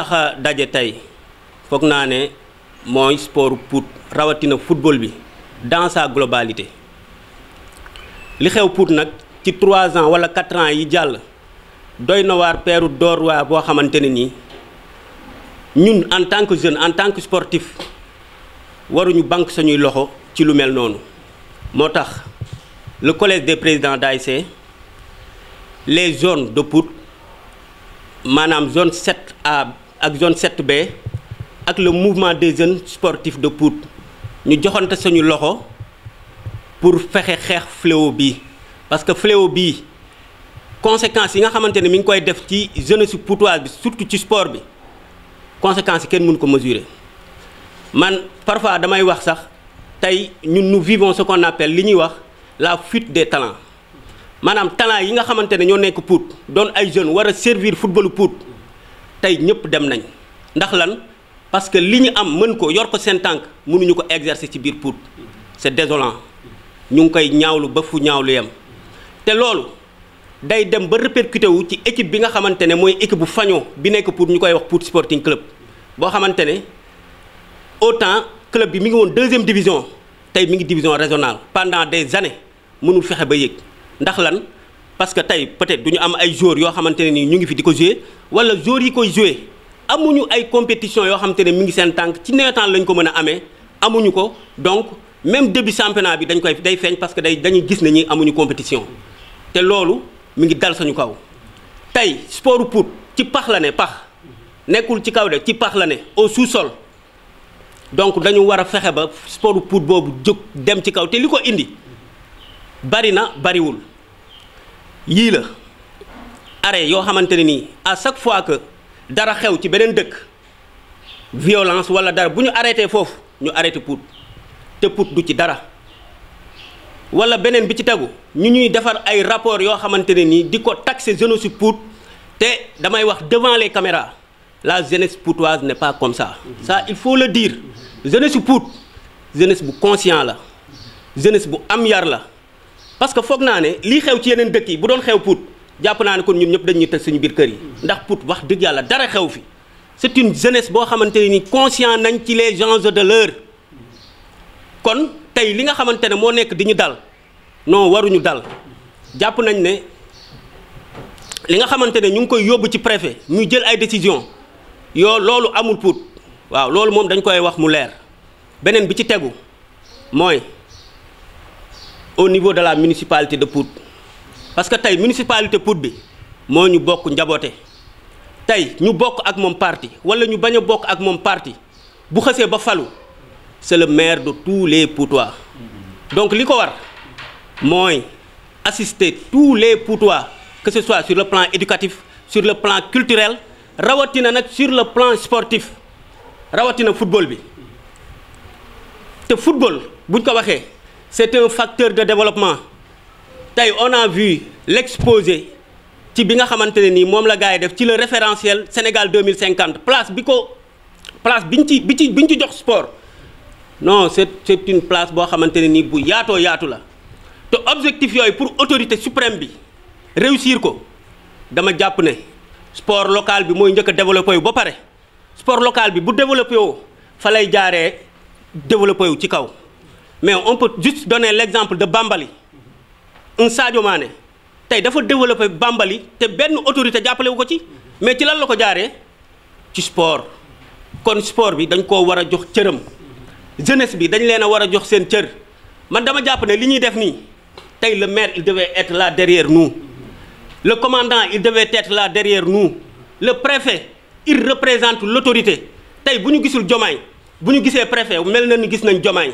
tax a daje tey foog naa ne mooy sport Pout rawatina football bi dans sa globalité li xew Pout nag ci 3 ans wala 4 ans yi jàll doy na waar peeru door waa boo xamante ne nii ñun en tant que jeune en tant que sportif waruñu banque sañuy loxo ci lu mel noonu moo tax le collège des présidents d'ASC les zones de Pout maanaam zone 7A ak zone 7B ak le mouvement des jeunes sportifs de Pout ñu joxante suñu loxo pour fexe xeex fléau bii parce que fléau bii conséquences yi nga xamante ne mi ngi koy def ci jeunesse poutoise bi surtout ci sport bi conséquences yi kenn mënu ko mesurer man parfois damay wax sax tey ñun nous vivons ce qu'on appelle li ñuy wax la fuite des talents maanaam talent yi nga xamante ne ñoo nekk Pout doon ay jeunes war a servir footballu Pout tey ñëpp dem nañ ndax lan parce que li ñu am mën ko yor ko seen tànk mënuñu ko exercer ci biir Pout c'est désolant ñu ngi koy ñaawlu ba fu ñaawlu yem te loolu day dem ba répercuté wu ci équipe bi nga xamante ne mooy équipe bu fañoo bi nekk Pout ñu koy wax Pout Sporting Club boo xamante ne autant club bi mi ngi woon 2e division tey mi ngi division régionale pendant des années mënul fexe ba yéeg ndax lan parce que tey peut-être du ñu am ay joueurs yoo xamante ne nii ñu ngi fi di ko jouer wala joueurs yi koy jouer amuñu ay compétition yoo xamante ne mi ngi seen tànk ci nawetaan lañ ko mën a amee amuñu ko donc même début championnat bi dañ koy day feeñ parce que dañuy gis ne ñi amuñu compétition te loolu mi ngi dal sañu kaw tey sportu Pout ci pax la ne pax nekkul ci kaw de ci pax la ne au sous-sol donc dañu war a fexe ba sportu Pout boobu jóg dem ci kaw te li ko indi bari na bariwul yii la arrêt yoo xamante ne nii à chaque fois que dara xew ci beneen dëkk violence wala dara bu ñu arrêté foofu ñu arrêté Pout te Pout du ci dara wala beneen bi ci tegu ñu ñuy defar ay rapport yoo xamante ne nii di ko taxer jeunesse su Pout te damay wax devant les caméras la jeunesse poutoise n'est pas comme ça il faut le dire jeunesse su Pout jeunesse bu conscient la jeunesse bu am yar la parce que foog naa ne lii xew ci yeneen dëkk yi bu doon xew Pout jàpp naa ne kon ñun ñëpp dañuy tëj suñu biir kër yi ndax Pout wax dëgg yàlla dara xew fi c'est une jeunesse boo xamante ne ni conscient nañ ci les enjeux de l'heure kon tey li nga xamante ne moo nekk di ñu dal non waruñu dal jàpp nañ ne li nga xamante ne ñu ngi koy yóbbu ci préfet muy jël ay décision loolu amul Pout waaw loolu moom dañ koy wax mu leer beneen bi ci tegu mooy au niveau de la municipalité de Pout parce que tey municipalité Pout bi moo ñu bokk njaboote tey ñu bokk ak moom parti wala ñu bañ a bokk ak moom parti bu xësee ba falu c'est le maire de tous les Poutois donc li ko war mooy assister tous les Poutois que ce soit sur le plan éducatif sur le plan culturel rawatina nag sur le plan sportif rawatina football bi te football buñ ko waxee c'est un facteur de développement tey on a vu l'exposé ci bi nga xamante ne nii moom la gars yi def ci le référentiel Sénégal 2050 place bi ñu ci jox sport non c'est une place boo xamante ne nii bu yaatoo yaatu la te objectif yooyu pour autorité suprême bi réussir ko dama jàpp ne sport local bi mooy njëkk a développé wu ba pare sport local bi bu développé wu fa lay jaaree développé wu ci kaw mais on peut juste donner l'exemple de Bambali un Sadio Mané tey dafa développé Bambali te benn autorité jàppale wu ko ci mais ci lan la ko jaaree ci sport kon sport bi dañ koo war a jox cëram jeunesse bi dañ leen a war a jox seen cër man dama jàpp ne li ñuy def nii tey le maire il devait être là derrière nous le commandant il devait être là derrière nous le préfet il représente l'autorité tey bu ñu gisul Diomaye bu ñu gisee préfet mel na ni gis nañ Diomaye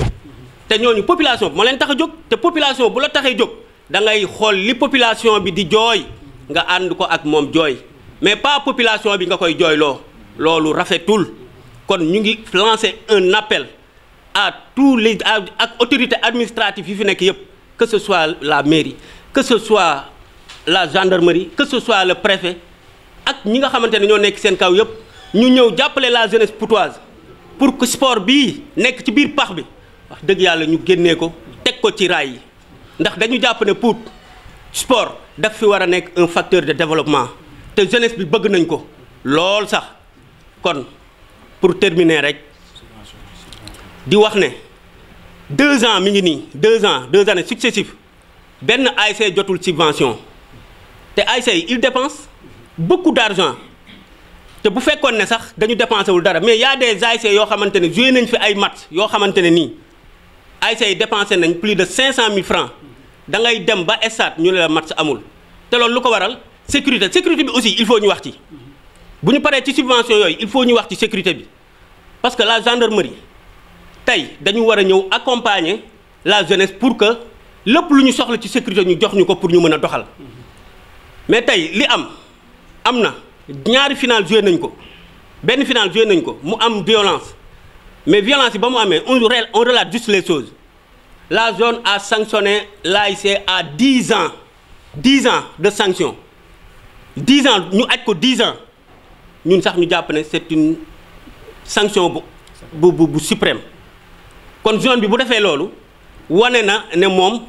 te ñooñu population bi moo leen tax a jóg te population bu la taxee jóg da ngay xool li population bi di jooy nga ànd ko ak moom jooy mais pas population bi nga koy jooyloo loolu rafetul kon ñu ngi lancer un appel à tous les ak autorités administratives yi fi nekk yépp que ce soit la mairie que ce soit la gendarmerie que ce soit le préfet ak ñi nga xamante ne ñoo nekk seen kaw yépp ñu ñëw jàppale la jeunesse poutoise pour que sport bii nekk ci biir pax bi wax dëgg yàlla ñu génnee ko teg ko ci raay yi ndax dañu jàpp ne Pout sport daf fi war a nekk un facteur de développement te jeunesse bi bëgg nañ ko lool sax kon pour terminer rek di wax ne 2 ans mi ngi nii 2 ans 2 années successives benn ASC jotul subvention te ASC yi il dépense beaucoup d'argent te bu fekkoon ne sax dañu dépensé wul dara mais y a des ASC yoo xamante ne joué nañ fi ay match yoo xamante ne nii ASC yi dépensé nañ plus de 500 000 francs da ngay dem ba stade ñu ne la match amul te loolu lu ko waral sécurité bi aussi il faut ñu wax ci bu ñu paree ci subvention yooyu il faut ñu wax ci sécurité bi parce que la gendarmerie tey dañu war a ñëw accompagner la jeunesse pour que lépp lu ñu soxla ci sécurité ñu jox ñu ko pour ñu mën a doxal mais tey li am na ñaari final joué nañ ko benn final joué nañ ko mu am violence mais violence yi ba mu amee on relate juste les choses la zone a sanctionné l'ASC à 10 ans de sanction 10 ans ñu aj ko 10 ans ñun sax ñu jàpp ne c'est une sanction bu suprême kon zone bi bu defee loolu wane na ne moom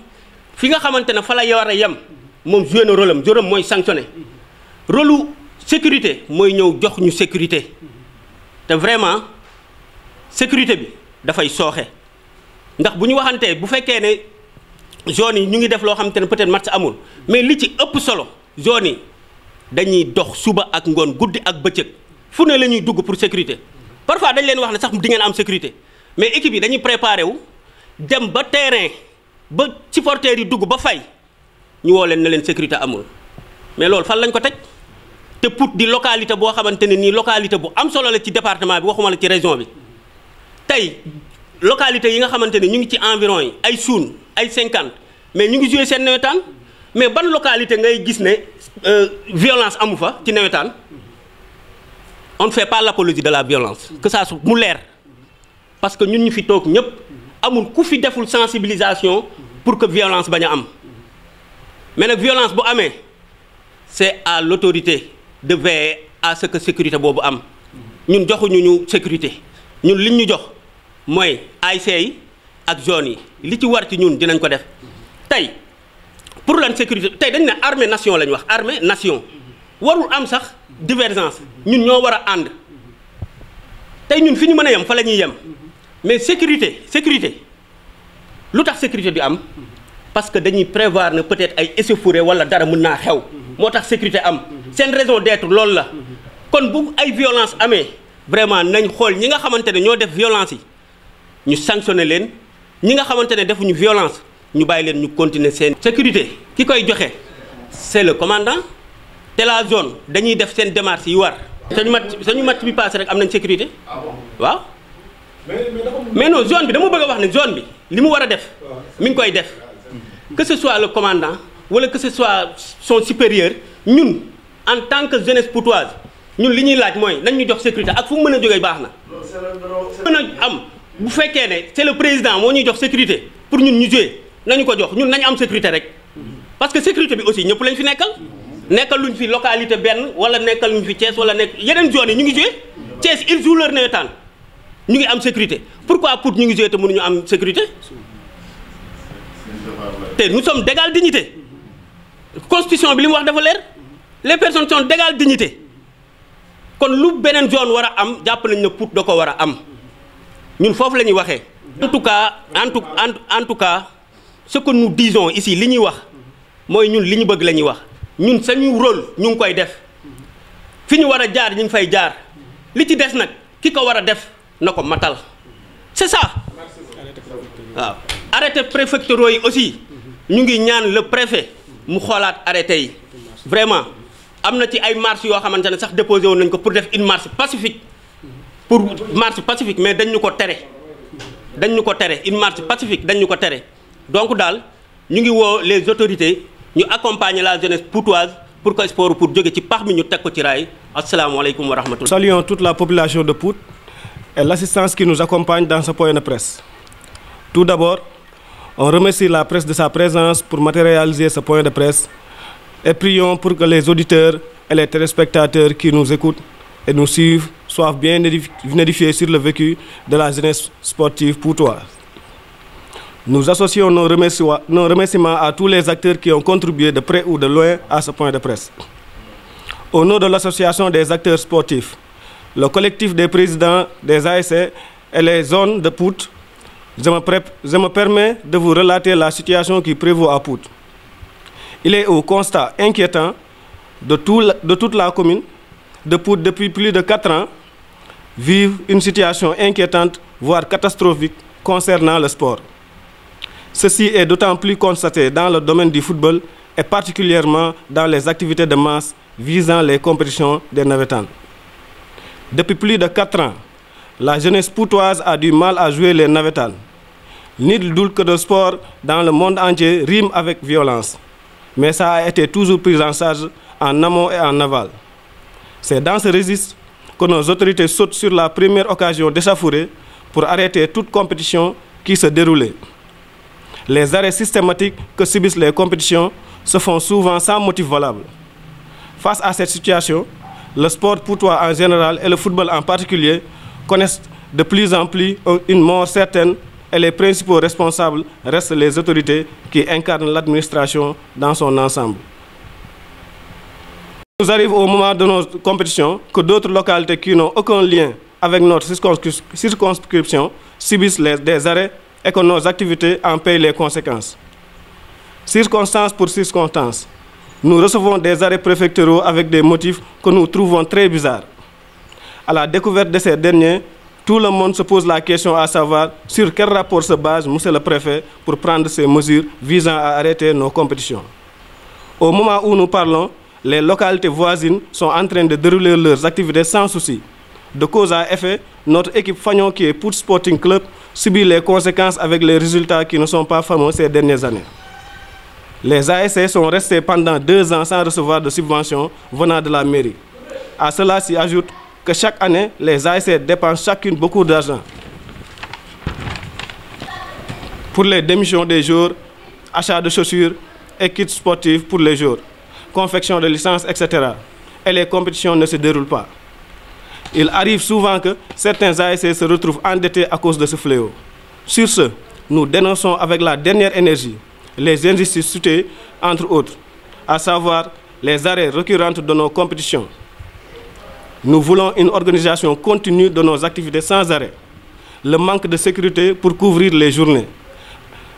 fi nga xamante ne fa la war a yem moom joué na rôle am mooy sanctionné rôle sécurité mooy ñëw jox ñu sécurité te vraiment sécurité bi dafay sooxe ndax bu ñu waxantee bu fekkee ne zone yi ñu ngi def loo xamante ne peut-être match amul mais li ci ëpp solo zone yi dañuy dox suba ak ngoon guddi ak bëccëg fu ne la ñuy dugg pour sécurité parfois dañ leen wax ne sax di ngeen am sécurité mais équipe yi dañuy préparé wu dem ba terrain ba supporters yi dugg ba fay ñu woo leen ne leen sécurité amul mais loolu fan lañ ko teg te Pout di localité boo xamante ne nii localité bu am solo la ci département bi waxuma la ci région bi tey localité yi nga xamante ne ñu ngi ci environ yi ay Suun ay 50 mais ñu ngi joué seen nawetaan mais ban localité ngay gis ne violence amu fa ci nawetaan on ne fait pas l'apologie de la violence que ça mu leer parce que ñun ñu fi toog ñëpp amul ku fi deful sensibilisation pour que violence bañ a am mais nag violence bu amee c'est à l'autorité de veiller à ce que sécurité boobu am ñun joxuñu ñu sécurité ñun liñ ñu jox mooy ASC yi ak zone yi li ci war ci ñun dinañ ko def tey pour lan sécurité tey dañ ne armée nation la ñu wax armée nation warul am sax divergence ñun ñoo war a ànd tey ñun fi ñu mën a yem fa la ñuy yem mais sécurité lu tax sécurité di am parce que dañuy prévoir ne peut-être ay échauffourées wala dara mën naa xew moo tax sécurité am seen raison d'être loolu la kon bu ay violence amee vraiment nañ xool ñi nga xamante ne ñoo def violence yi ñu sanctionné leen ñi nga xamante ne defuñu violence ñu bàyyi leen ñu continuer seen sécurité ki koy joxe c'est le commandant te la zone dañuy def seen démarche yi war sañu match bi passé rek am nañ sécurité waaw mais non zone bi dama bëgg a wax ne zone bi li mu war a def mi ngi koy def que ce soit le commandant wala que ce soit son supérieur ñun en tant que jeunesse poutoise ñun li ñuy laaj mooy nañ ñu jox sécurité ak fu mu mën a jógee baax na mën a am bu fekkee ne c'est le président moo ñuy jox sécurité pour ñun ñu jouer nañu ko jox ñun nañu am sécurité rek parce que sécurité bi aussi ñëpp lañ fi nekkal luñ fi localité benn wala nekkal luñ fi Thiès wala nekk yeneen zones yi ñu ngi jouer Thiès ils jouent leur nawetaan ñu ngi am sécurité pourquoi pour ñu ngi jouer te mënuñu am sécurité te nous sommes d'égale dignité constitution bi li mu wax dafa leer les personnes sont d'égale dignité kon lu beneen zone war a am jàpp nañ ne Pout da ko war a am ñun foofu la ñuy waxee en tout cas ce que nous disons ici li ñuy wax mooy ñun li ñu bëgg la ñuy wax ñun sañu rôle ñu ngi koy def fi ñu war a jaar ñu ngi fay jaar li ci des nag ki ko war a def na ko matal c'est ça waaw arrêté préfectoraux yi aussi ñu ngi ñaan le préfet mu xoolaat arrêté yi vraiment am na ci ay marches yoo xamante ne sax déposé woon nañ ko pour def une marche pacifique mais dañ ñu ko tere une marche pacifique dañ ñu ko tere donc daal ñu ngi woo les autorités ñu accompagner la jeunesse poutoise pour que sport pour jóge ci pax mi ñu teg ko ci raay asalaamaaleykum wa rahmatullah. Saluons toute la population de Pout et l'assistance qui nous accompagne dans ce point de presse. Tout d'abord, on remercie la presse de sa présence pour matérialiser ce point de presse et prions pour que les auditeurs et les téléspectateurs qui nous écoutent et nous suivent soient bien édifiés sur le vécu de la jeunesse sportive poutoise. Nous associons nos remerciements à tous les acteurs qui ont contribué de près ou de loin à ce point de presse. Au nom de l'association des acteurs sportifs, le collectif des présidents des ASC et les zones de Pout, je me permets de vous relater la situation qui prévaut à Pout. Il est au constat inquiétant de toute la commune de Pout depuis plus de 4 ans, vivent une situation inquiétante, voire catastrophique, concernant le sport. Ceci est d'autant plus constaté dans le domaine du football et particulièrement dans les activités de masse visant les compétitions des navétanes. Depuis plus de 4 ans, la jeunesse poutoise a du mal à jouer les navétanes. Nul doute que le sport dans le monde entier rime avec violence, mais ça a été toujours pris en charge en amont et en aval. C'est dans ce registre que nos autorités sautent sur la première occasion d'échafauder pour arrêter toute compétition qui se déroulait. Les arrêts systématiques que subissent les compétitions se font souvent sans motif valable. Face à cette situation, le sport poutois en général et le football en particulier connaissent de plus en plus une mort certaine et les principaux responsables restent les autorités qui incarnent l'administration dans son ensemble. Nous arrive au moment de nos compétitions que d'autres localités qui n'ont aucun lien avec notre circonscription subissent des arrêts et que nos activités en payent les conséquences. Circonstance pour circonstance, nous recevons des arrêts préfectoraux avec des motifs que nous trouvons très bizarres. À la découverte de ces derniers, tout le monde se pose la question à savoir sur quel rapport se base M. le Préfet pour prendre ces mesures visant à arrêter nos compétitions. Au moment où nous parlons, les localités voisines sont en train de dérouler leurs activités sans souci. De cause à effet, notre équipe Fagnon, qui est Pout Sporting Club, subit les conséquences avec les résultats qui ne sont pas fameux ces dernières années. Les ASC sont restés pendant 2 ans sans recevoir de subventions venant de la mairie. À cela s'y ajoute que chaque année, les ASC dépensent chacune beaucoup d'argent pour les démissions des joueurs, achat de chaussures et kits sportifs pour les joueurs, confection de licences, etc. Et les compétitions ne se déroulent pas. Il arrive souvent que certains ASC se retrouvent endettés à cause de ce fléau. Sur ce, nous dénonçons avec la dernière énergie les injustices citées, entre autres, à savoir les arrêts récurrents de nos compétitions. Nous voulons une organisation continue de nos activités sans arrêt, le manque de sécurité pour couvrir les journées,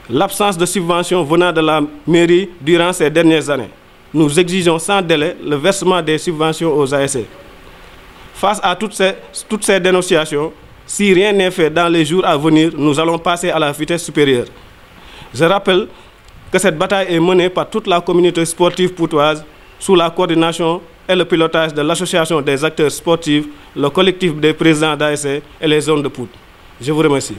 l'absence de subventions venant de la mairie durant ces dernières années. Nous exigeons sans délai le versement des subventions aux ASC. Face à toutes ces dénonciations, si rien n'est fait dans les jours à venir, nous allons passer à la vitesse supérieure. Je rappelle que cette bataille est menée par toute la communauté sportive poutoise sous la coordination et le pilotage de l'association des acteurs sportifs, le collectif des présidents d'ASC et les zones de Pout. Je vous remercie.